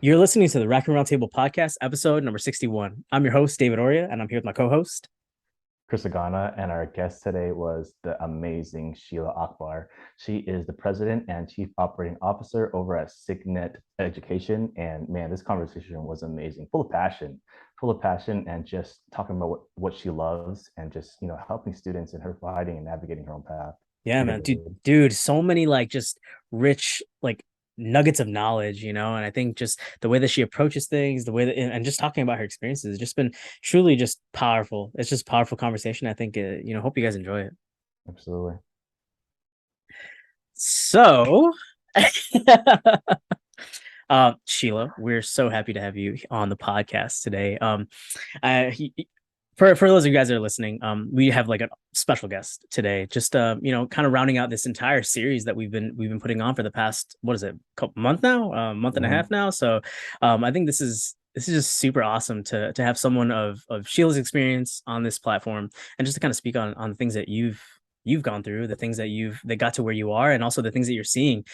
You're listening to the Raccoon Roundtable podcast, episode number 61. I'm your host, David Oria, and I'm here with my co-host. Chris Agana, and our guest today was the amazing Sheila Akbar. She is the president and chief operating officer over at Signet Education. And man, this conversation was amazing, full of passion, and just talking about what she loves and just helping students in her fighting and navigating her own path. Yeah, Take it man, dude, away. dude, so many just rich nuggets of knowledge, and I think just the way that she approaches things, the way that and just talking about her experiences has just been truly just powerful. It's just powerful conversation. I think hope you guys enjoy it. Absolutely. So, Sheila, we're so happy to have you on the podcast today. For those of you guys that are listening, we have like a special guest today, just kind of rounding out this entire series that we've been putting on for the past, what is it, couple month now, month and a half Mhm. now. So I think this is just super awesome to have someone of Sheila's experience on this platform and just to kind of speak on the things that you've gone through, the things that got to where you are, and also the things that you're seeing,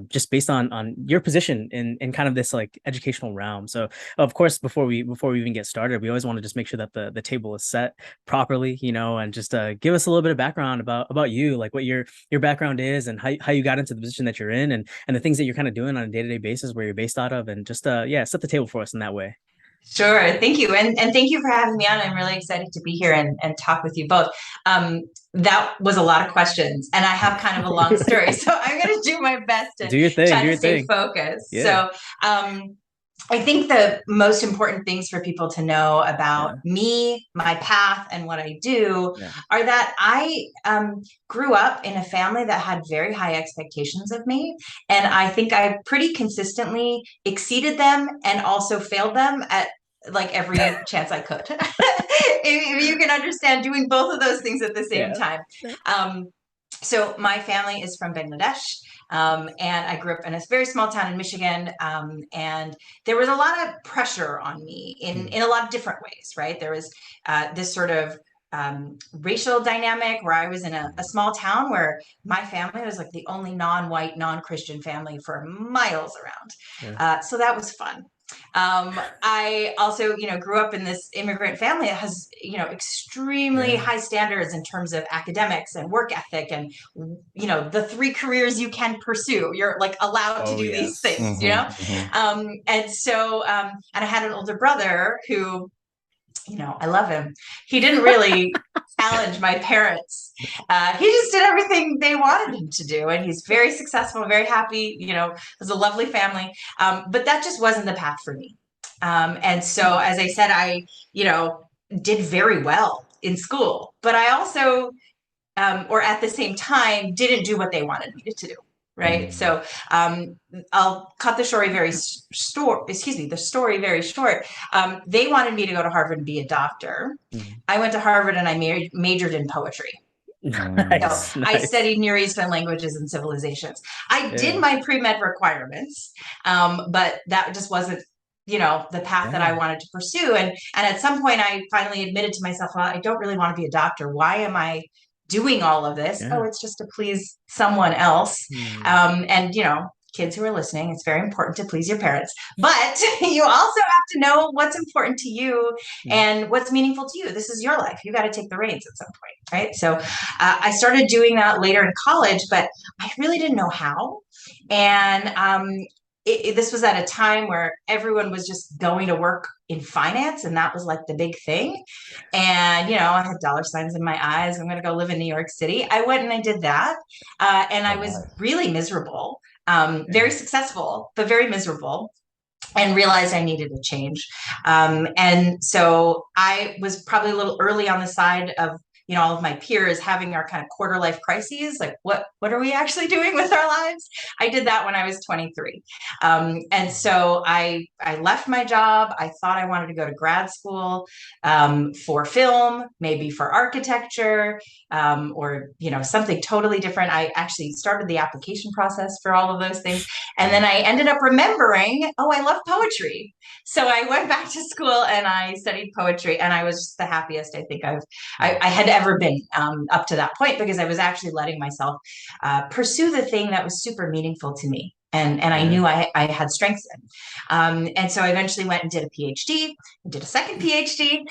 just based on your position in kind of this like educational realm. So of course, before we even get started, we always want to just make sure that the table is set properly, and just give us a little bit of background about you, like what your background is and how you got into the position that you're in, and the things that you're kind of doing on a day-to-day basis, where you're based out of, and just yeah, set the table for us in that way. Sure. Thank you. And thank you for having me on. I'm really excited to be here and talk with you both. That was a lot of questions, and I have kind of a long story. So I'm going to do my best to Do your thing, try do to your stay thing. focused. Yeah. I think the most important things for people to know about Yeah. me, my path, and what I do Yeah. are that I grew up in a family that had very high expectations of me. And I think I pretty consistently exceeded them and also failed them at like every chance I could. If you can understand doing both of those things at the same Yeah. time. Um, so my family is from Bangladesh, and I grew up in a very small town in Michigan, and there was a lot of pressure on me in a lot of different ways, right? There was this sort of racial dynamic where I was in a small town where my family was like the only non-white, non-Christian family for miles around. Yeah. So that was fun. I also, grew up in this immigrant family that has, extremely Yeah. high standards in terms of academics and work ethic and, the three careers you can pursue. You're like allowed to Oh do these yes. things, Mhm. Mhm. and I had an older brother who, I love him. He didn't really challenge my parents. He just did everything they wanted him to do. And he's very successful, very happy, it was a lovely family. But that just wasn't the path for me. And so, as I said, I, did very well in school, but I also, or at the same time, didn't do what they wanted me to do. Right. Mhm. So I'll cut the story very the story very short. They wanted me to go to Harvard and be a doctor. Mhm. I went to Harvard and I majored in poetry. So Nice, I nice. studied Near Eastern languages and civilizations. I did Yeah. my pre-med requirements, but that just wasn't, the path that I Yeah. wanted to pursue. And at some point, I finally admitted to myself, well, I don't really want to be a doctor. Why am I doing all of this? Oh, Yeah. it's just to please someone else. Hmm. And kids who are listening, it's very important to please your parents, but you also have to know what's important to you Hmm. and what's meaningful to you. This is your life. You got to take the reins at some point, right? So I started doing that later in college, but I really didn't know how. And this was at a time where everyone was just going to work in finance, and that was like the big thing. And I had dollar signs in my eyes. I'm going to go live in New York City. I went and I did that, and I Oh, was nice. really miserable. Very Yeah. successful, but very miserable, and realized I needed a change. And so I was probably a little early on the side of, all of my peers having our kind of quarter life crises. Like, what are we actually doing with our lives? I did that when I was 23. And so I left my job. I thought I wanted to go to grad school, for film, maybe for architecture, or, something totally different. I actually started the application process for all of those things. And then I ended up remembering, oh, I love poetry. So I went back to school and I studied poetry, and I was just the happiest I think I had ever been, up to that point, because I was actually letting myself pursue the thing that was super meaningful to me. and I knew I had strengths in. And so I eventually went and did a PhD, did a second PhD.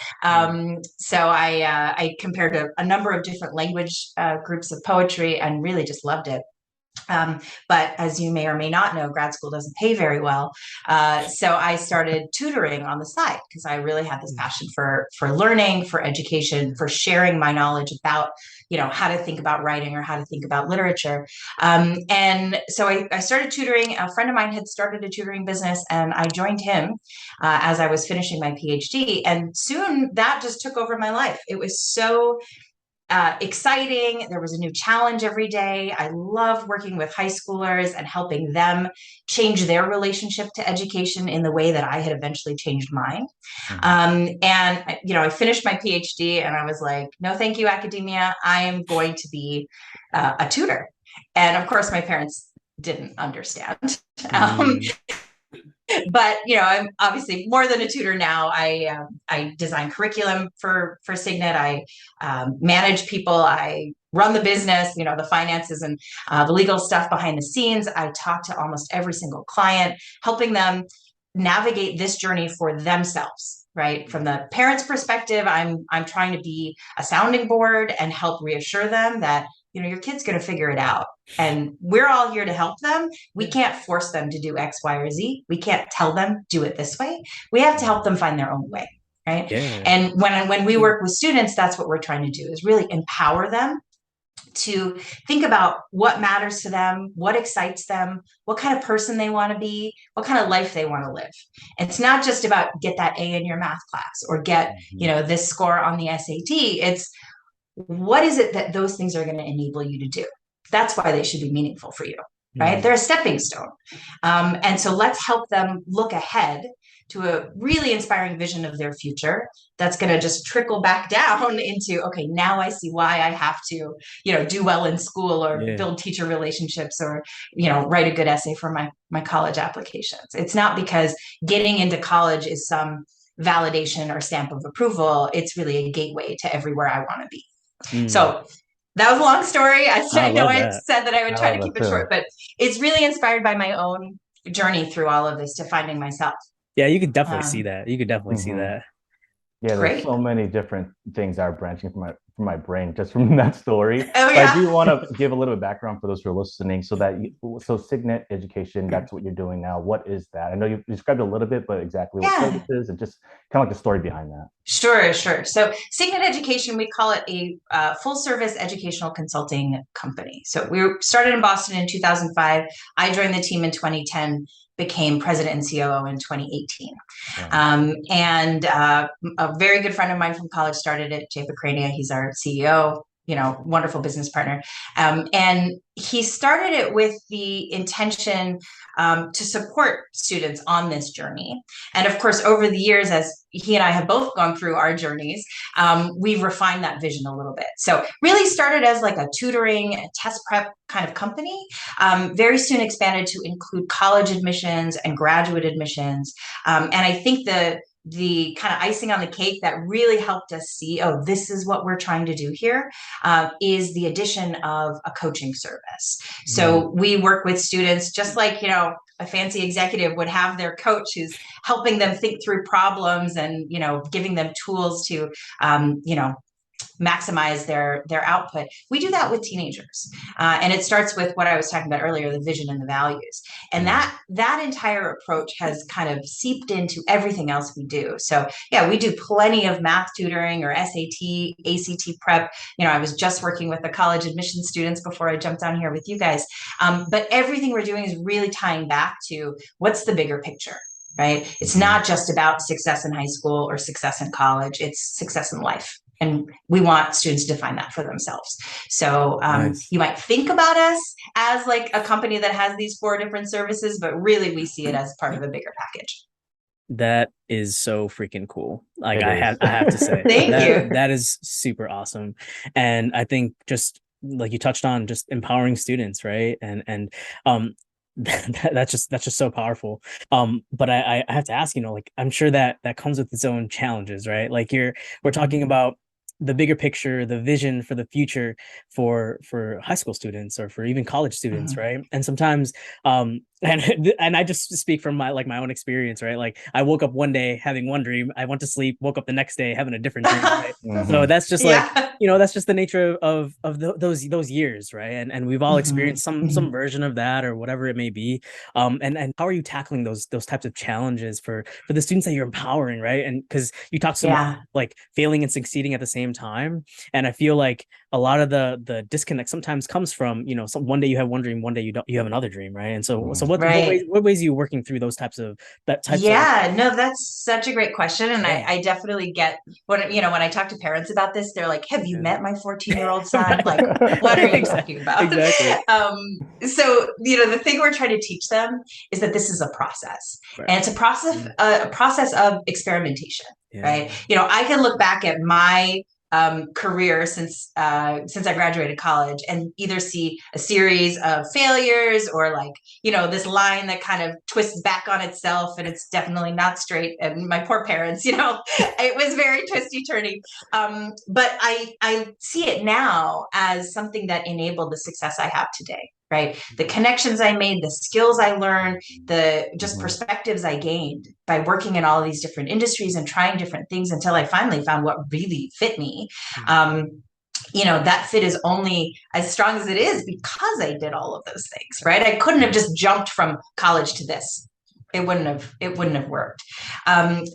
So I compared a number of different language groups of poetry and really just loved it. But as you may or may not know, grad school doesn't pay very well. So I started tutoring on the side because I really had this passion for learning, for education, for sharing my knowledge about, how to think about writing or how to think about literature. And so I started tutoring. A friend of mine had started a tutoring business, and I joined him as I was finishing my PhD. And soon that just took over my life. It was so exciting. There was a new challenge every day. I love working with high schoolers and helping them change their relationship to education in the way that I had eventually changed mine. And, I finished my PhD and I was like, no, thank you, academia. I am going to be a tutor. And of course, my parents didn't understand. But I'm obviously more than a tutor now. I design curriculum for Signet. I manage people. I run the business. The finances and the legal stuff behind the scenes. I talk to almost every single client, helping them navigate this journey for themselves. Right from the parents' perspective, I'm trying to be a sounding board and help reassure them that your kid's going to figure it out. And we're all here to help them. We can't force them to do X, Y, or Z. We can't tell them, do it this way. We have to help them find their own way, right? Yeah. And when we work with students, that's what we're trying to do, is really empower them to think about what matters to them, what excites them, what kind of person they want to be, what kind of life they want to live. And it's not just about get that A in your math class or get, this score on the SAT. It's what is it that those things are going to enable you to do? That's why they should be meaningful for you, right? They're a stepping stone. And so let's help them look ahead to a really inspiring vision of their future that's going to just trickle back down into, okay, now I see why I have to, do well in school or build teacher relationships or, write a good essay for my college applications. It's not because getting into college is some validation or stamp of approval. It's really a gateway to everywhere I want to be. So that was a long story. I know I said that I would try to keep it short, but it's really inspired by my own journey through all of this to finding myself. Yeah, you could definitely see that. You could definitely see that. Yeah, there's so many different things that are branching from my brain just from that story. Oh, yeah. I do want to give a little bit of background for those who are listening, so Signet Education, that's what you're doing now. What is that? I know you described a little bit, but exactly what services and just kind of like the story behind that. Sure. So Signet Education, we call it a full service educational consulting company. So we started in Boston in 2005. I joined the team in 2010. Became president and COO in 2018. And a very good friend of mine from college started it, Jay Bacrania. He's our CEO, wonderful business partner. And he started it with the intention to support students on this journey. And of course, over the years, as he and I have both gone through our journeys, we've refined that vision a little bit. So really started as like a tutoring, test prep kind of company, very soon expanded to include college admissions and graduate admissions. And I think the kind of icing on the cake that really helped us see, oh, this is what we're trying to do here, is the addition of a coaching service. So we work with students just like, a fancy executive would have their coach who's helping them think through problems and, giving them tools to, maximize their output. We do that with teenagers. And it starts with what I was talking about earlier, the vision and the values. And that entire approach has kind of seeped into everything else we do. So yeah, we do plenty of math tutoring or SAT, ACT prep. I was just working with the college admission students before I jumped on here with you guys. But everything we're doing is really tying back to what's the bigger picture, right? It's not just about success in high school or success in college. It's success in life. And we want students to define that for themselves. So you might think about us as like a company that has these 4 different services, but really we see it as part of a bigger package. That is so freaking cool. Like I have to say, Thank you. That is super awesome. And I think just like you touched on, just empowering students, right? And that's just so powerful. But I have to ask, like I'm sure that comes with its own challenges, right? Like we're talking about the bigger picture, the vision for the future for high school students or for even college students, right? And sometimes and I just speak from my own experience, right? Like I woke up one day having one dream, I went to sleep, woke up the next day having a different dream, right? So Mhm. that's just like, Yeah. that's just the nature of those years, right? And we've all Mhm, experienced some mhm. version of that or whatever it may be. And how are you tackling those types of challenges for the students that you're empowering, right? And because you talk so much Yeah. like failing and succeeding at the same time, and I feel like a lot of the disconnect sometimes comes from, some one day you have one dream, one day you have another dream, right? And so Mhm. Right. what ways are you working through those types of Yeah, no, that's such a great question. And yeah. I definitely get when I talk to parents about this, they're like, have you Yeah. met my 14-year-old son? Right. Like, what are you Exactly. talking about? Exactly. Um, so, the thing we're trying to teach them is that this is a process, Right. and it's a process of experimentation, Yeah. right? I can look back at my career since I graduated college and either see a series of failures or like this line that kind of twists back on itself and it's definitely not straight. And my poor parents, it was very twisty turny. But I see it now as something that enabled the success I have today. Right. The connections I made, the skills I learned, the just Mhm. perspectives I gained by working in all these different industries and trying different things until I finally found what really fit me. Mhm. Um, that fit is only as strong as it is because I did all of those things, right? I couldn't have just jumped from college to this. It wouldn't have worked.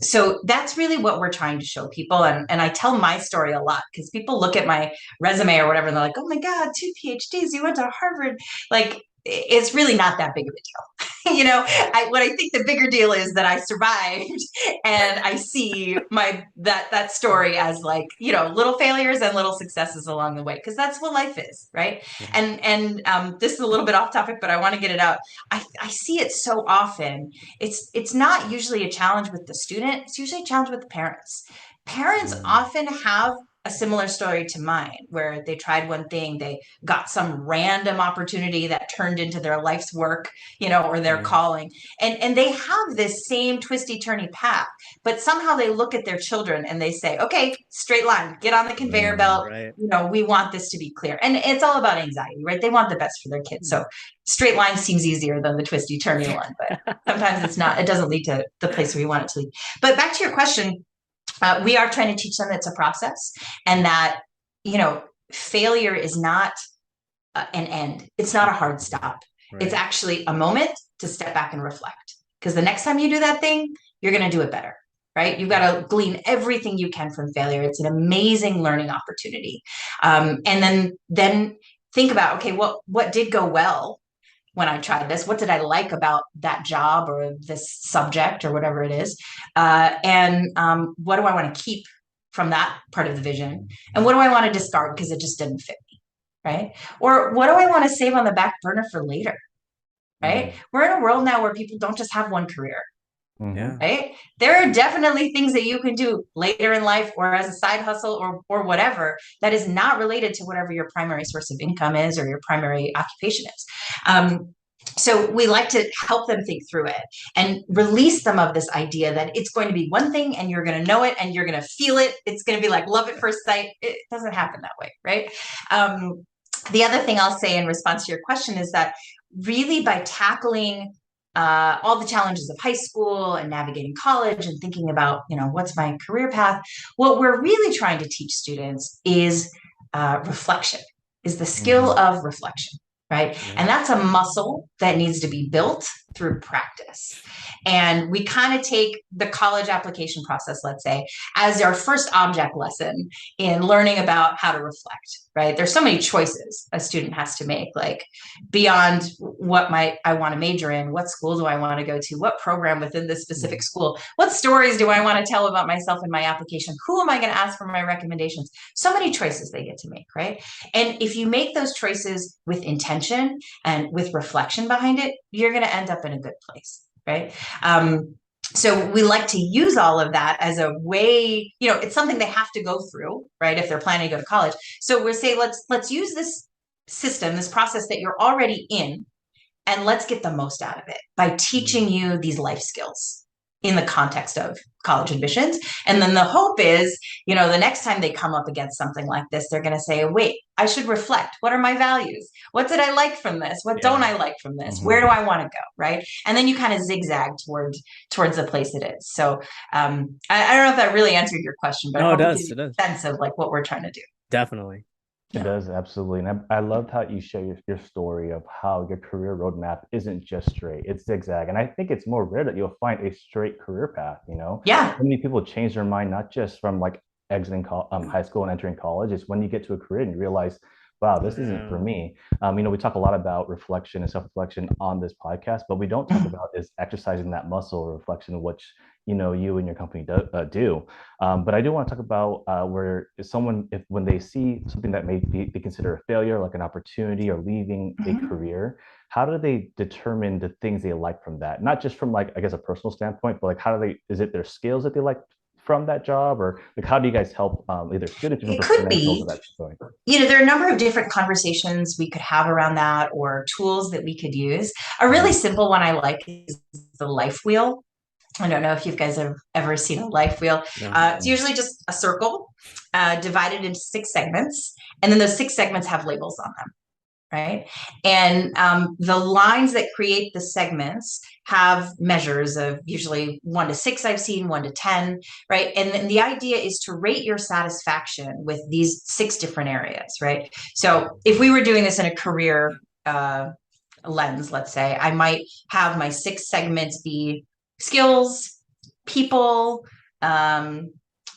So that's really what we're trying to show people. And I tell my story a lot because people look at my resume or whatever and they're like, oh my God, 2 PhDs, you went to Harvard. Like, it's really not that big of a deal. What I think the bigger deal is that I survived and I see that story as like, little failures and little successes along the way, because that's what life is, right? Yeah. And this is a little bit off topic, but I want to get it out. I see it so often. It's not usually a challenge with the student, it's usually a challenge with the parents. Parents Mhm. often have a similar story to mine where they tried one thing, they got some random opportunity that turned into their life's work, or their Yeah. calling. And they have this same twisty turny path, but somehow they look at their children and they say, okay, straight line, get on the conveyor Mhm. belt. Right. We want this to be clear. And it's all about anxiety, right? They want the best for their kids. So straight line seems easier than the twisty turny one, but sometimes it's not, it doesn't lead to the place where you want it to lead. But back to your question, we are trying to teach them it's a process and that, you know, failure is not an end. It's not a hard stop. It's Right. actually a moment to step back and reflect. Because the next time you do that thing, you're going to do it better, right? You've got to glean everything you can from failure. It's an amazing learning opportunity. And then think about, okay, what did go well when I tried this? What did I like about that job or this subject or whatever it is? And what do I want to keep from that part of the vision? And what do I want to discard because it just didn't fit me? Right? Or what do I want to save on the back burner for later? Right? Mhm. We're in a world now where people don't just have one career, Mhm. Yeah. right? There are definitely things that you can do later in life or as a side hustle or whatever that is not related to whatever your primary source of income is or your primary occupation is. So we like to help them think through it and release them of this idea that it's going to be one thing and you're going to know it and you're going to feel it. It's going to be like love at first sight. It doesn't happen that way, right? The other thing I'll say in response to your question is that really by tackling all the challenges of high school and navigating college and thinking about, what's my career path, what we're really trying to teach students is reflection, is the skill Mhm. of reflection, right? Yeah. And that's a muscle that needs to be built through practice. And we kind of take the college application process, let's say, as our first object lesson in learning about how to reflect, right? There's so many choices a student has to make, like beyond what might I want to major in, what school do I want to go to, what program within this specific school, what stories do I want to tell about myself in my application, who am I going to ask for my recommendations? So many choices they get to make, right? And if you make those choices with intention and with reflection behind it, you're going to end up in a good place, right? So we like to use all of that as a way, it's something they have to go through, right? If they're planning to go to college. So we're saying, let's use this system, this process that you're already in, and let's get the most out of it by teaching Mm. you these life skills, in the context of college admissions. And then the hope is, the next time they come up against something like this, they're going to say, wait, I should reflect. What are my values? What did I like from this? What don't I like from this? Where do I want to go? Right. And then you kind of zigzag towards the place it is. So I don't know if that really answered your question, but no, I it hope does. it It gives you does. a sense of like what we're trying to do. Definitely. It does, absolutely. And I loved how you share your story of how your career roadmap isn't just straight, it's zigzag. And I think it's more rare that you'll find a straight career path, Yeah. So many people change their mind, not just from like exiting high school and entering college. It's when you get to a career and you realize, wow, this isn't for me. We talk a lot about reflection and self-reflection on this podcast, but we don't talk about is exercising that muscle of reflection, which you and your company do. But I do want to talk about where someone, when they see something that may be they consider a failure, like an opportunity or leaving a career, how do they determine the things they like from that? Not just from like, I guess, a personal standpoint, but like is it their skills that they like from that job, or like how do you guys help either students or It could professionals be, at that point? there are a number of different conversations we could have around that or tools that we could use. A really simple one I like is the life wheel. I don't know if you guys have ever seen a life wheel. It's usually just a circle divided into 6 segments, and then those 6 segments have labels on them, right? And the lines that create the segments have measures of usually 1 to 6, I've seen 1 to 10, right? And then the idea is to rate your satisfaction with these 6 different areas, right? So if we were doing this in a career lens, let's say, I might have my 6 segments be skills, people,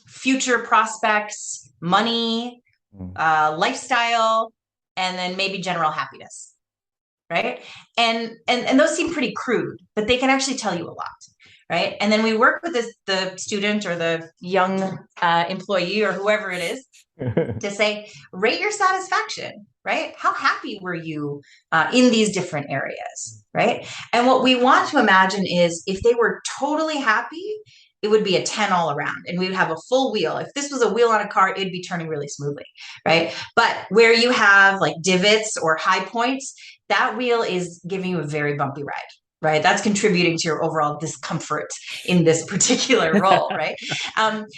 future prospects, money, lifestyle, and then maybe general happiness, right? And those seem pretty crude, but they can actually tell you a lot, right? And then we work with the student or the young employee or whoever it is to say, rate your satisfaction, right? How happy were you in these different areas, right? And what we want to imagine is if they were totally happy, it would be a 10 all around, and we would have a full wheel. If this was a wheel on a car, it'd be turning really smoothly, right? But where you have like divots or high points, that wheel is giving you a very bumpy ride, right? That's contributing to your overall discomfort in this particular role, right?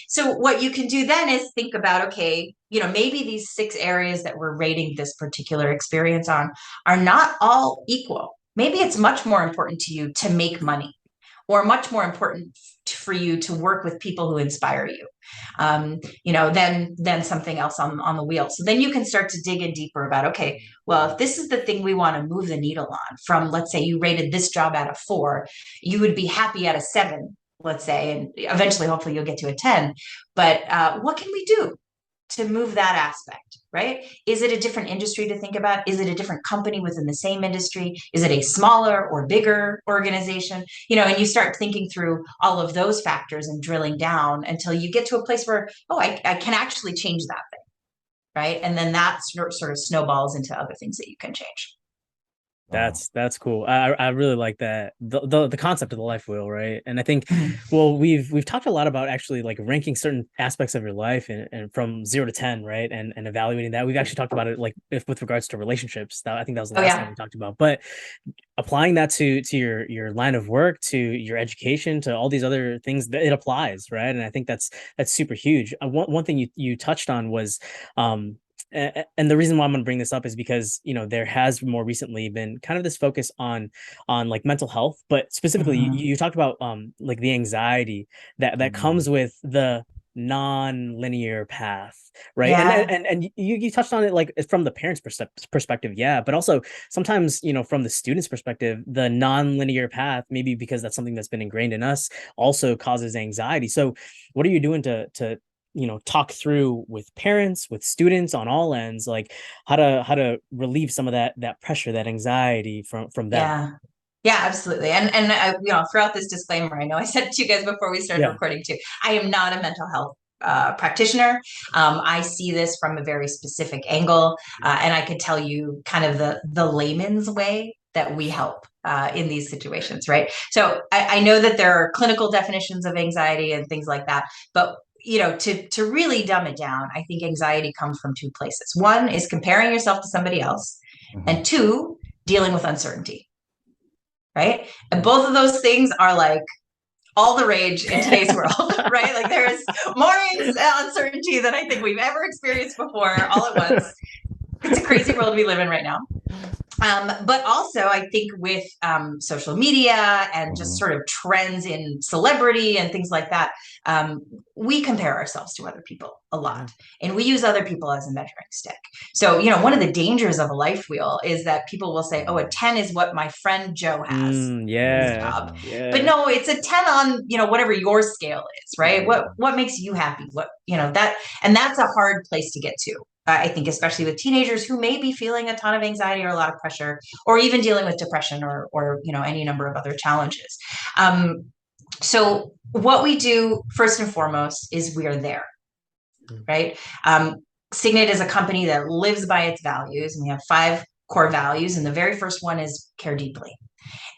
So what you can do then is think about, okay, maybe these 6 areas that we're rating this particular experience on are not all equal. Maybe it's much more important to you to make money, or much more important for you to work with people who inspire you, than something else on the wheel. So then you can start to dig in deeper about, okay, well, if this is the thing we want to move the needle on from, let's say you rated this job at a 4, you would be happy at a 7, let's say, and eventually, hopefully you'll get to a 10. But what can we do to move that aspect, right? Is it a different industry to think about? Is it a different company within the same industry? Is it a smaller or bigger organization? And you start thinking through all of those factors and drilling down until you get to a place where, oh, I can actually change that thing, right? And then that sort of snowballs into other things that you can change. That's cool. I really like that, the concept of the life wheel, right? And I think, well, we've talked a lot about actually like ranking certain aspects of your life and from 0 to 10, right? And evaluating that. We've actually talked about it like with regards to relationships. I think that was the last time we talked about. But applying that to your line of work, to your education, to all these other things, that it applies, right? And I think that's super huge. One thing you touched on was and the reason why I'm going to bring this up is because there has more recently been kind of this focus on like mental health, but specifically you talked about like the anxiety that comes with the non-linear path, right? And you touched on it like from the parents' perspective, yeah, but also sometimes from the student's perspective, the non-linear path, maybe because that's something that's been ingrained in us, also causes anxiety. So what are you doing to talk through with parents, with students on all ends, like how to relieve some of that pressure, that anxiety from them? Yeah, absolutely. And throughout this disclaimer, I know I said it to you guys before we started recording too, I am not a mental health practitioner. I see this from a very specific angle, and I could tell you kind of the layman's way that we help in these situations, right? So I know that there are clinical definitions of anxiety and things like that, but to really dumb it down, I think anxiety comes from 2 places. One is comparing yourself to somebody else, and 2, dealing with uncertainty, right? And both of those things are like all the rage in today's world, right? Like there is more uncertainty than I think we've ever experienced before all at once. It's a crazy world we live in right now. But also, I think with social media and just sort of trends in celebrity and things like that, we compare ourselves to other people a lot. And we use other people as a measuring stick. So, one of the dangers of a life wheel is that people will say, oh, a 10 is what my friend Joe has in his job. Yeah. But no, it's a 10 on, whatever your scale is, right? What makes you happy? And that's a hard place to get to. I think, especially with teenagers who may be feeling a ton of anxiety or a lot of pressure, or even dealing with depression or any number of other challenges. So what we do first and foremost is we are there, right? Signet is a company that lives by its values, and we have 5 core values. And the very first one is care deeply.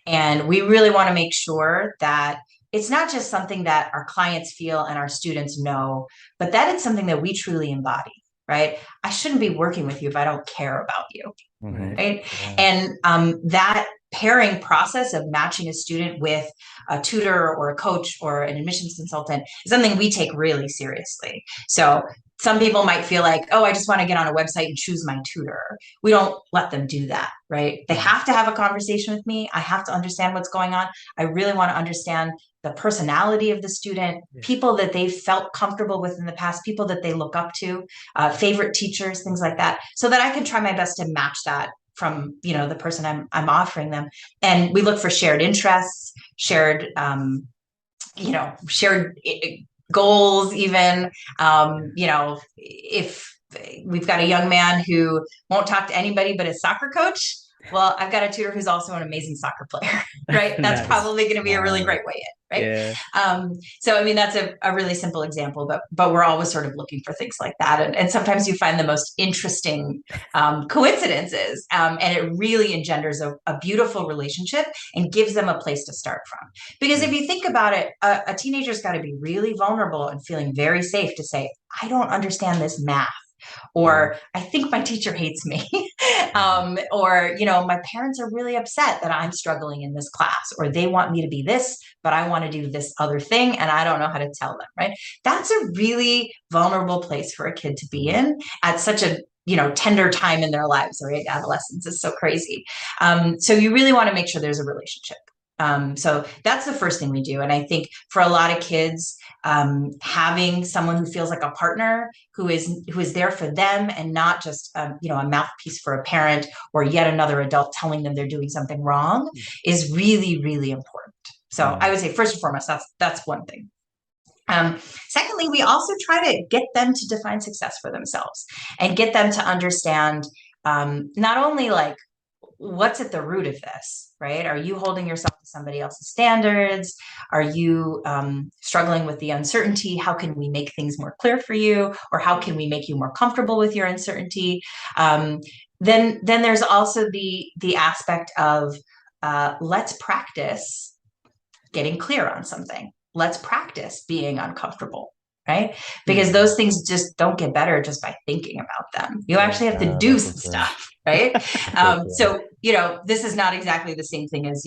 And we really want to make sure that it's not just something that our clients feel and our students know, but that it's something that we truly embody. Right? I shouldn't be working with you if I don't care about you. Right? Yeah. And that pairing process of matching a student with a tutor or a coach or an admissions consultant is something we take really seriously. So some people might feel like, oh, I just want to get on a website and choose my tutor. We don't let them do that, right? They have to have a conversation with me. I have to understand what's going on. I really want to understand the personality of the student, people that they felt comfortable with in the past, people that they look up to, favorite teachers, things like that, so that I can try my best to match that from, the person I'm offering them. And we look for shared interests, shared goals, even, if we've got a young man who won't talk to anybody but his soccer coach, well, I've got a tutor who's also an amazing soccer player, right? That's probably going to be a really great way in, right? Yeah. So, I mean, that's a really simple example, but we're always sort of looking for things like that. And sometimes you find the most interesting coincidences, and it really engenders a beautiful relationship and gives them a place to start from. Because if you think about it, a teenager's got to be really vulnerable and feeling very safe to say, I don't understand this math. Or I think my teacher hates me. Or, my parents are really upset that I'm struggling in this class, or they want me to be this, but I want to do this other thing, and I don't know how to tell them, right? That's a really vulnerable place for a kid to be in at such a tender time in their lives, right? Adolescence is so crazy. So you really want to make sure there's a relationship. So that's the first thing we do. And I think for a lot of kids, having someone who feels like a partner, who is there for them and not just, a mouthpiece for a parent or yet another adult telling them they're doing something wrong is really, really important. So I would say first and foremost, that's one thing. Secondly, we also try to get them to define success for themselves and get them to understand, not only like, what's at the root of this, right? Are you holding yourself to somebody else's standards? Are you struggling with the uncertainty? How can we make things more clear for you? Or how can we make you more comfortable with your uncertainty? Then there's also the aspect of let's practice getting clear on something. Let's practice being uncomfortable. Right? Because those things just don't get better just by thinking about them. You actually have to do some stuff, right? So, this is not exactly the same thing as,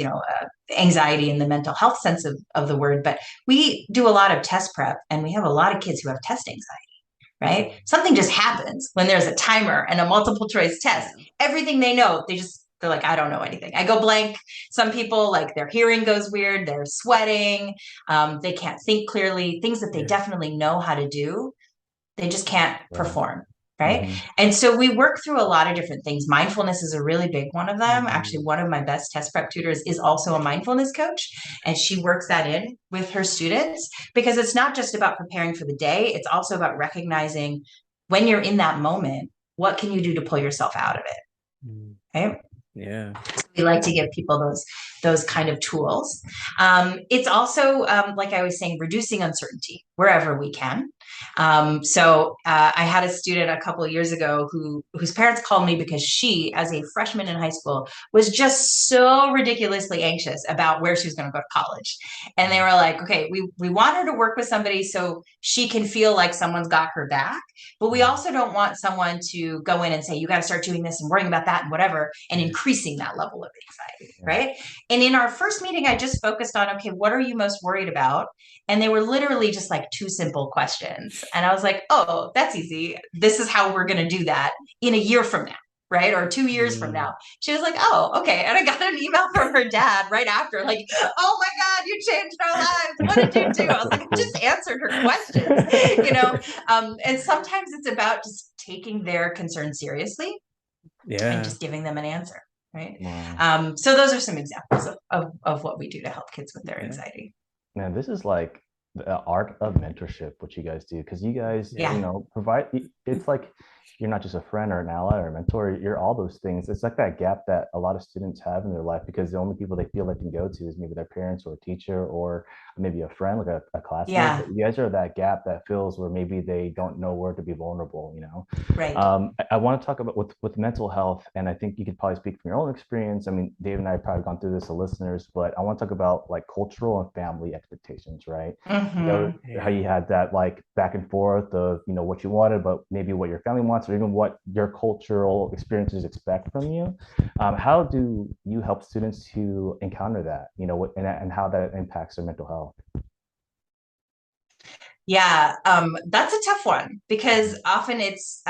anxiety in the mental health sense of the word, but we do a lot of test prep, and we have a lot of kids who have test anxiety, right? Something just happens when there's a timer and a multiple choice test. Everything they know, they're like, I don't know anything. I go blank. Some people, like, their hearing goes weird. They're sweating. They can't think clearly. Things that they definitely know how to do, they just can't perform, right? And so we work through a lot of different things. Mindfulness is a really big one of them. Actually, one of my best test prep tutors is also a mindfulness coach, and she works that in with her students, because it's not just about preparing for the day. It's also about recognizing when you're in that moment, what can you do to pull yourself out of it, right? Yeah. We like to give people those kind of tools. It's also, like I was saying, reducing uncertainty wherever we can. So I had a student a couple of years ago whose parents called me because she, as a freshman in high school, was just so ridiculously anxious about where she was going to go to college. And they were like, okay, we want her to work with somebody so she can feel like someone's got her back, but we also don't want someone to go in and say, you got to start doing this and worrying about that and whatever, and increasing that level of anxiety, right? And in our first meeting, I just focused on, okay, what are you most worried about? And they were literally just like two simple questions. And I was like, oh, that's easy. This is how we're going to do that in a year from now, right? Or 2 years from now. She was like, oh, okay. And I got an email from her dad right after, like, oh my God, you changed our lives. What did you do? I was like, I just answered her questions, you know? And sometimes it's about just taking their concern seriously and just giving them an answer, right? Wow. So those are some examples of what we do to help kids with their anxiety. Man, this is like the art of mentorship, what you guys do, because you guys, Yeah. you know, provide, it's like you're not just a friend or an ally or a mentor, you're all those things. It's like that gap that a lot of students have in their life because the only people they feel they can go to is maybe their parents or a teacher or maybe a friend, like a classmate. Yeah. But you guys are that gap that fills where maybe they don't know where to be vulnerable, you know? Right. I want to talk about with mental health, and I think you could probably speak from your own experience. I mean, Dave and I have probably gone through this to listeners, but I want to talk about like cultural and family expectations, right? You know, how you had that like back and forth of, you know, what you wanted, but maybe what your family wants, or even what your cultural experiences expect from you. How do you help students to encounter that, you know, and how that impacts their mental health? Yeah, that's a tough one because often it's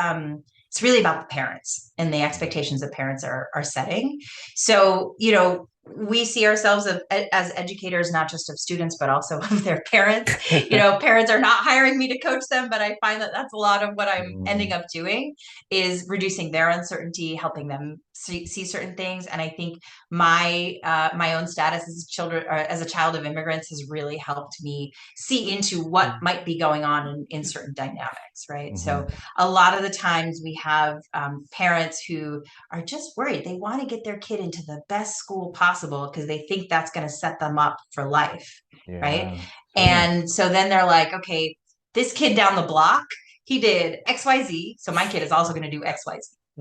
really about the parents and the expectations that parents are setting. So, you know, we see ourselves as educators, not just of students, but also of their parents. You know, parents are not hiring me to coach them, but I find that that's a lot of what I'm ending up doing is reducing their uncertainty, helping them see certain things. And I think my own status as a child of immigrants has really helped me see into what might be going on in certain dynamics, right? So a lot of the times we have parents who are just worried. They want to get their kid into the best school possible because they think that's going to set them up for life, right? Sure. And so then they're like, okay, this kid down the block, he did XYZ, so my kid is also going to do XYZ.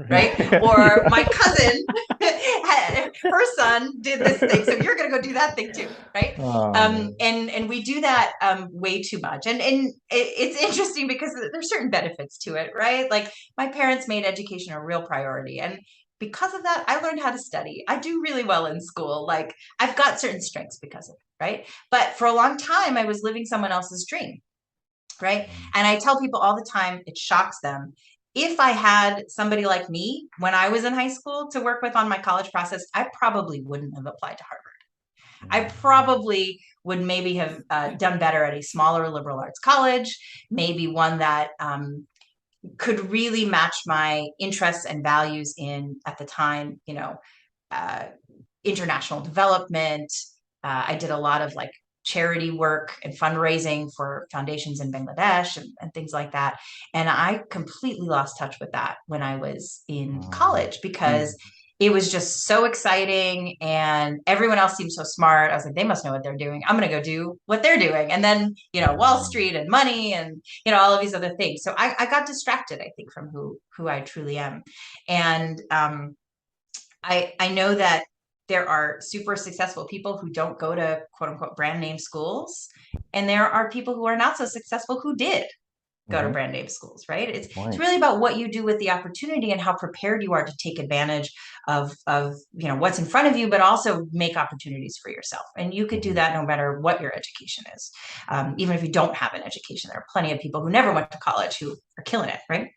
Right? Or my cousin, her son did this thing, so you're going to go do that thing too, right? And we do that way too much, and it's interesting because there's certain benefits to it, right? Like my parents made education a real priority, and because of that, I learned how to study. I do really well in school. Like I've got certain strengths because of it, right? But for a long time, I was living someone else's dream, right? And I tell people all the time, it shocks them. If I had somebody like me when I was in high school to work with on my college process, I probably wouldn't have applied to Harvard. I probably would maybe have done better at a smaller liberal arts college, maybe one that could really match my interests and values in, at the time, you know, international development. I did a lot of like charity work and fundraising for foundations in Bangladesh and things like that. And I completely lost touch with that when I was in college because it was just so exciting and everyone else seemed so smart. I was like, they must know what they're doing. I'm going to go do what they're doing. And then, you know, Wall Street and money and, you know, all of these other things. So I got distracted, I think, from who I truly am. And I know that there are super successful people who don't go to quote unquote brand name schools. And there are people who are not so successful who did go to brand name schools, right? It's really about what you do with the opportunity and how prepared you are to take advantage of you know what's in front of you, but also make opportunities for yourself. And you could do that no matter what your education is. Even if you don't have an education, there are plenty of people who never went to college who are killing it, right?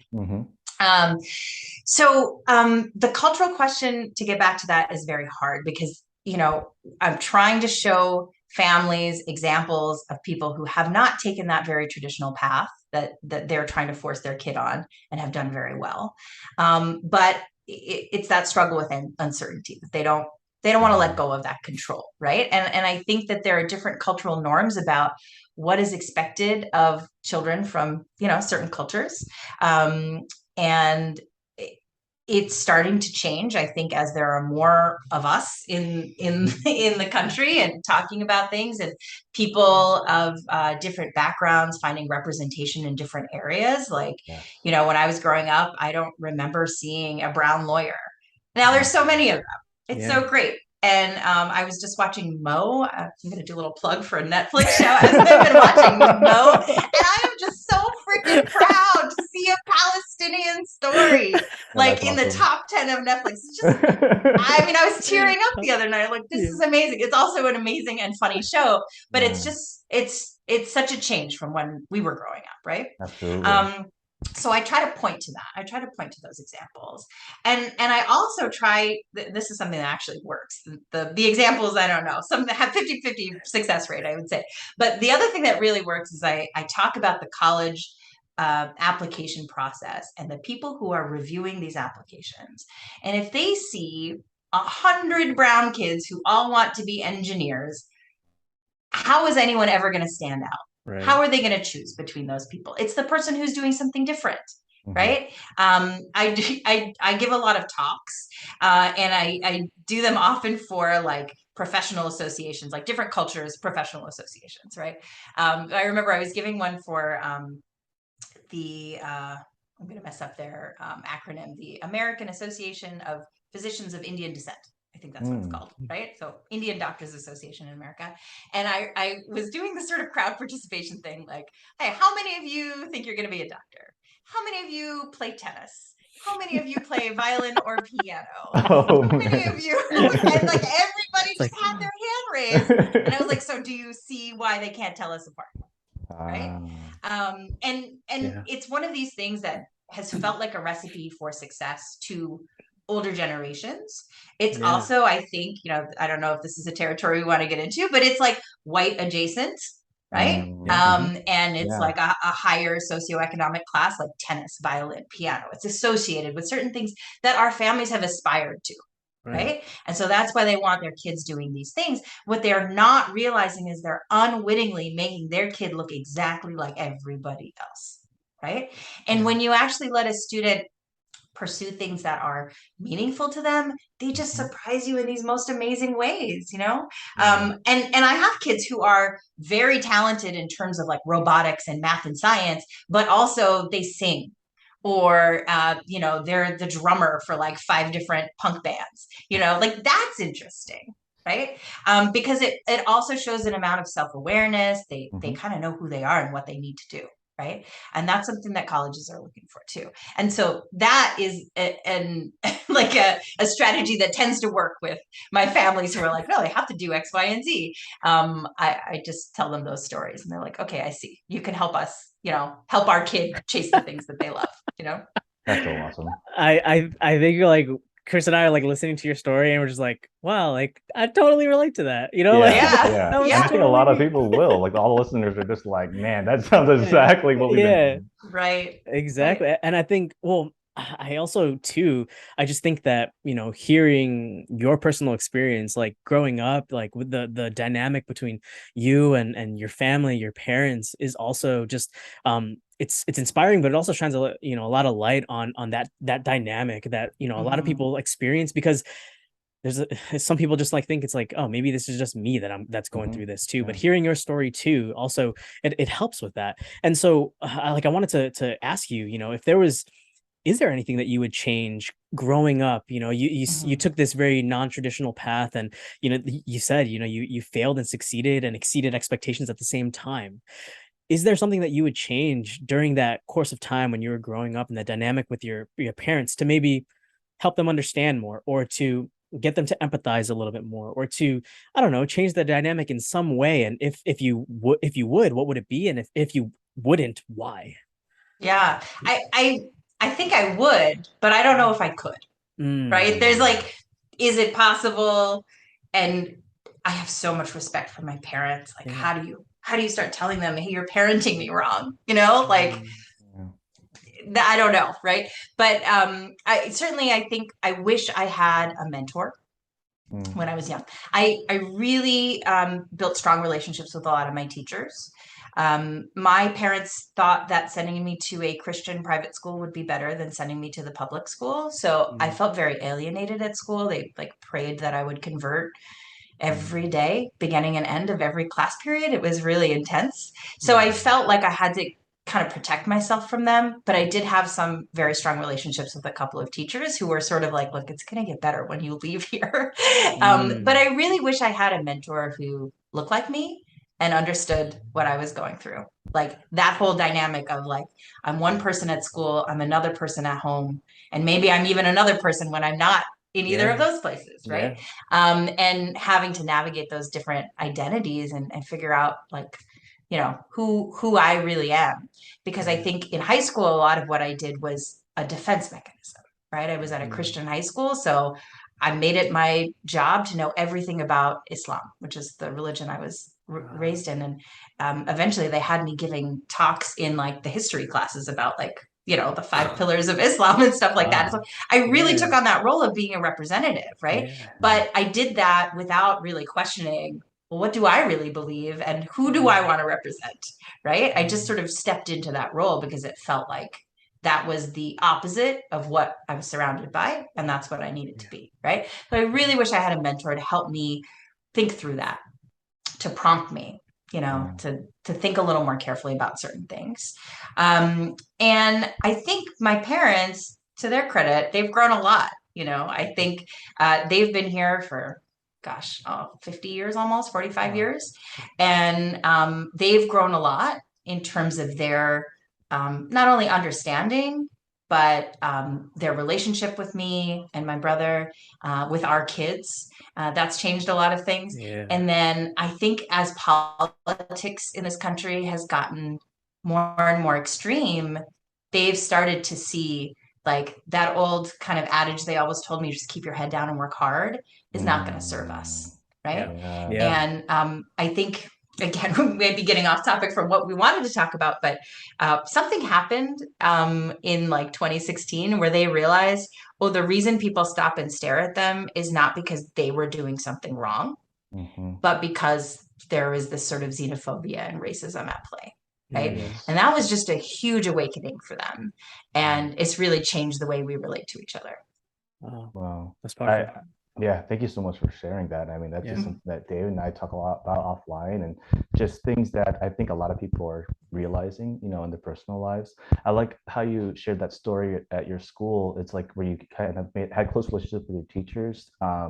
So the cultural question, to get back to that, is very hard because, you know, I'm trying to show families examples of people who have not taken that very traditional path that they're trying to force their kid on and have done very well. But it's that struggle with uncertainty that they don't want to let go of that control, right? And I think that there are different cultural norms about what is expected of children from, you know, certain cultures. And it's starting to change, I think, as there are more of us in the country and talking about things, and people of different backgrounds finding representation in different areas. Like, you know, when I was growing up, I don't remember seeing a brown lawyer. Now there's so many of them. It's so great. And I was just watching Mo. I'm going to do a little plug for a Netflix show. I've been watching Mo, and I am just so freaking proud to see a Palestinian story No, that's in the awesome. top 10 of Netflix. It's just, I mean, I was tearing up the other night. Like, this is amazing. It's also an amazing and funny show, but Yeah, it's just, it's such a change from when we were growing up, right? absolutely. So I try to point to that. I try to point to those examples. And I also try, this is something that actually works. The examples, I don't know, some that have 50-50 success rate, I would say. But the other thing that really works is I talk about the college application process and the people who are reviewing these applications. And if they see 100 brown kids who all want to be engineers, how is anyone ever going to stand out? Right. How are they going to choose between those people? It's the person who's doing something different, right? I give a lot of talks, and I do them often for like professional associations, like different cultures, professional associations, right? I remember I was giving one for I'm going to mess up their acronym, the American Association of Physicians of Indian Descent. I think that's what it's called, right? So Indian Doctors Association in America. And I was doing this sort of crowd participation thing, like, hey, how many of you think you're going to be a doctor? How many of you play tennis? How many of you play violin or piano? Oh, how many man. of you? And like everybody just had their hand raised. And I was like, so do you see why they can't tell us apart? Right. And it's one of these things that has felt like a recipe for success to older generations. It's also, I think, I don't know if this is a territory we want to get into, but it's like white adjacent, right? And it's like a higher socioeconomic class, like tennis, violin, piano. It's associated with certain things that our families have aspired to. Right. And so that's why they want their kids doing these things. What they're not realizing is they're unwittingly making their kid look exactly like everybody else. Right. And when you actually let a student pursue things that are meaningful to them, they just surprise you in these most amazing ways, and I have kids who are very talented in terms of like robotics and math and science, but also they sing, or they're the drummer for like 5 different punk bands, like that's interesting, right? Because it also shows an amount of self-awareness. They kind of know who they are and what they need to do, right? And that's something that colleges are looking for too. And so that is like a strategy that tends to work with my families who are like, no, they have to do X, Y, and Z. I just tell them those stories and they're like, okay, I see. You can help us, help our kid chase the things that they love, That's so awesome. I think you're like, Chris and I are like listening to your story and we're just like, wow, like I totally relate to that. And I think a lot of people will. Like all the listeners are just like, man, that sounds exactly what we've been doing. Right. Exactly. Right. And I think, well, I also too, I just think that, hearing your personal experience, like growing up, like with the dynamic between you and your family, your parents, is also just it's inspiring, but it also shines a lot of light on that dynamic that a lot of people experience, because there's some people just like think it's like, oh, maybe this is just me that's going through this too. But hearing your story too, also it helps with that. And so I wanted to ask you, is there anything that you would change growing up? You took this very non-traditional path, and you said you failed and succeeded and exceeded expectations at the same time. Is there something that you would change during that course of time when you were growing up, and that dynamic with your parents, to maybe help them understand more, or to get them to empathize a little bit more, or to, I don't know, change the dynamic in some way? And if you would, what would it be? And if you wouldn't, why? Yeah, I think I would, but I don't know if I could. Right? There's like, is it possible? And I have so much respect for my parents. Like, how do you start telling them, hey, you're parenting me wrong? Like, I don't know, right? But I think I wish I had a mentor when I was young. I really built strong relationships with a lot of my teachers. My parents thought that sending me to a Christian private school would be better than sending me to the public school. So I felt very alienated at school. They like prayed that I would convert every day, beginning and end of every class period. It was really intense. So I felt like I had to kind of protect myself from them. But I did have some very strong relationships with a couple of teachers who were sort of like, look, it's going to get better when you leave here. But I really wish I had a mentor who looked like me and understood what I was going through. Like that whole dynamic of like, I'm one person at school, I'm another person at home, and maybe I'm even another person when I'm not in either of those places, right? And having to navigate those different identities and figure out like, who I really am. Because I think in high school, a lot of what I did was a defense mechanism, right? I was at a Christian high school, so I made it my job to know everything about Islam, which is the religion I was raised in. And eventually they had me giving talks in like the history classes about like, the 5 pillars of Islam and stuff like that. So I really took on that role of being a representative, right? But I did that without really questioning, well, what do I really believe and who do I want to represent, right? I just sort of stepped into that role because it felt like that was the opposite of what I was surrounded by, and that's what I needed to be, right? So I really wish I had a mentor to help me think through that, to prompt me, to think a little more carefully about certain things. And I think my parents, to their credit, they've grown a lot. I think they've been here for 50 years, almost 45 years. And they've grown a lot in terms of their not only understanding, but their relationship with me and my brother, with our kids. That's changed a lot of things. And then I think as politics in this country has gotten more and more extreme, they've started to see like that old kind of adage they always told me, just keep your head down and work hard, is not going to serve us. Right. And I think, again, we may be getting off topic from what we wanted to talk about, but something happened in like 2016 where they realized, oh, the reason people stop and stare at them is not because they were doing something wrong, but because there is this sort of xenophobia and racism at play. Right. And that was just a huge awakening for them. And it's really changed the way we relate to each other. Wow. That's powerful. Yeah, thank you so much for sharing that. I mean, that's just something that David and I talk a lot about offline, and just things that I think a lot of people are realizing, in their personal lives. I like how you shared that story at your school. It's like where you kind of had close relationships with your teachers. I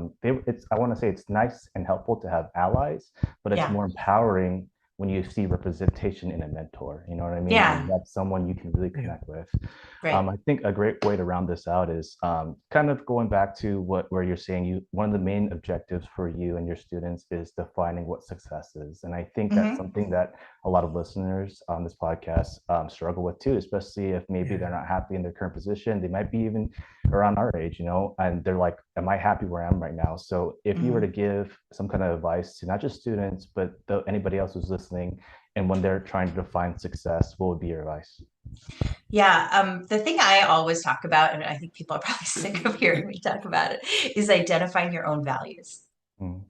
want to say it's nice and helpful to have allies, but it's more empowering when you see representation in a mentor, you know what I mean? Yeah. And that's someone you can really connect with. Right. I think a great way to round this out is kind of going back to where you're saying one of the main objectives for you and your students is defining what success is. And I think that's something that a lot of listeners on this podcast struggle with too, especially if maybe they're not happy in their current position. They might be even around our age, and they're like, am I happy where I am right now? So if you were to give some kind of advice to not just students, but anybody else who's listening, and when they're trying to define success, what would be your advice? Yeah, the thing I always talk about, and I think people are probably sick of hearing me talk about it, is identifying your own values.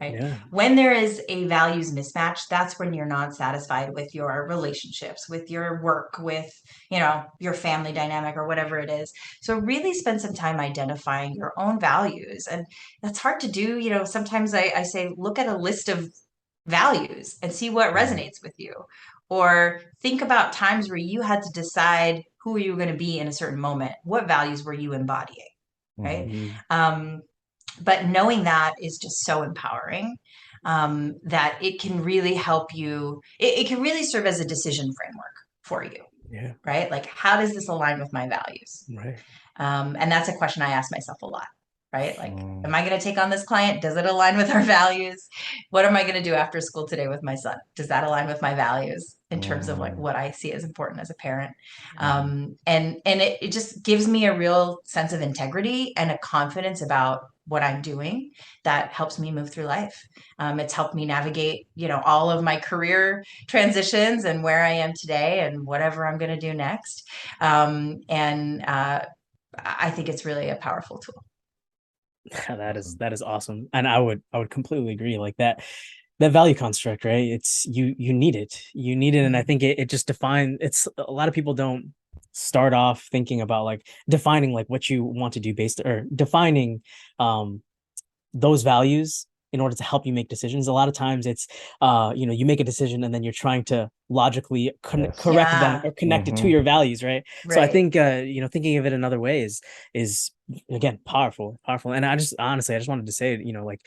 Right? When there is a values mismatch, that's when you're not satisfied with your relationships, with your work, with your family dynamic or whatever it is. So really spend some time identifying your own values, and that's hard to do. Sometimes I say look at a list of values and see what resonates with you, or think about times where you had to decide who you were going to be in a certain moment. What values were you embodying, right? But knowing that is just so empowering, that it can really help you. It can really serve as a decision framework for you. Right? Like, how does this align with my values? Right. And that's a question I ask myself a lot. Right? Like, am I going to take on this client? Does it align with our values? What am I going to do after school today with my son? Does that align with my values in terms of like what I see as important as a parent? And it just gives me a real sense of integrity and a confidence about what I'm doing that helps me move through life. It's helped me navigate, all of my career transitions and where I am today and whatever I'm going to do next. I think it's really a powerful tool. That is awesome. And I would completely agree, like that value construct, right? It's you need it. And I think it just it's a lot of people don't start off thinking about like defining like what you want to do or defining those values in order to help you make decisions. A lot of times it's you make a decision and then you're trying to logically correct them or connect it to your values, right? So I think thinking of it another way is again powerful. And I just honestly wanted to say, like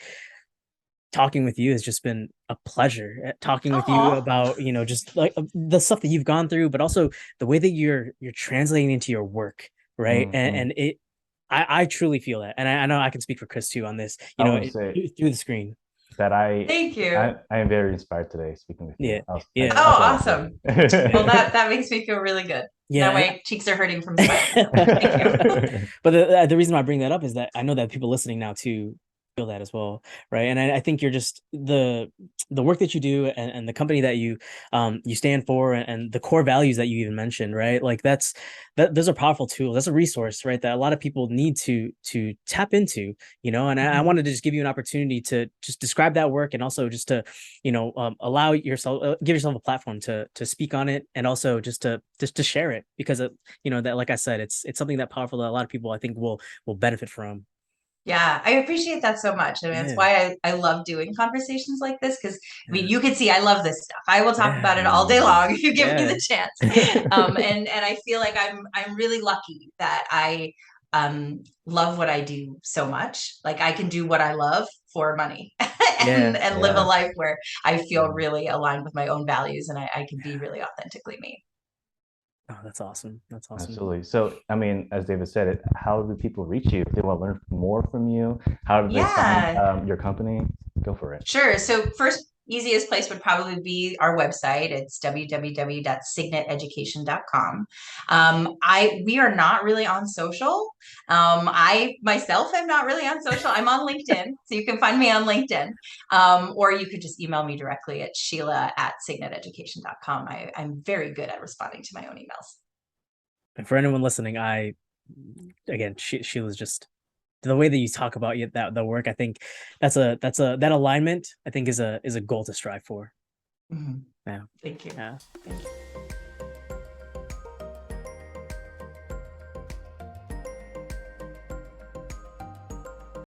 talking with you has just been a pleasure. Talking with you Aw. about, just like the stuff that you've gone through, but also the way that you're translating into your work, right? And I truly feel that, and I know I can speak for Chris too on this. I want to say Through the screen. that Thank you. I am very inspired today speaking with you. Yeah, yeah. Oh, awesome. Well, that makes me feel really good. Yeah, now my cheeks are hurting from sweat. Thank you. But the reason why I bring that up is that I know that people listening now too feel that as well, right? And I think you're just the work that you do, and the company that you stand for, and the core values that you even mentioned, right? Like those are powerful tools. That's a resource, right? That a lot of people need to tap into, and I wanted to just give you an opportunity to just describe that work, and also just to, allow yourself, give yourself a platform to speak on it, and also just to share it, because that, like I said, it's something that powerful that a lot of people I think will benefit from. Yeah, I appreciate that so much. I mean, it's why I love doing conversations like this, because I mean, you can see I love this stuff. I will talk about it all day long if you give me the chance. And I feel like I'm really lucky that I love what I do so much. Like I can do what I love for money and live a life where I feel really aligned with my own values, and I can be really authentically me. Oh, that's awesome. That's awesome. Absolutely. So, I mean, as David said, how do people reach you if they want to learn more from you? How do they find your company? Go for it. Sure. So first, easiest place would probably be our website. It's www.signeteducation.com. We are not really on social. I myself am not really on social. I'm on LinkedIn, so you can find me on LinkedIn. Or you could just email me directly at Sheila@signeteducation.com. I'm very good at responding to my own emails. And for anyone listening, again, Sheila's just, the way that you talk about that the work, I think that alignment, I think is a goal to strive for. Mm-hmm. Yeah. Thank you. Yeah. Thank you.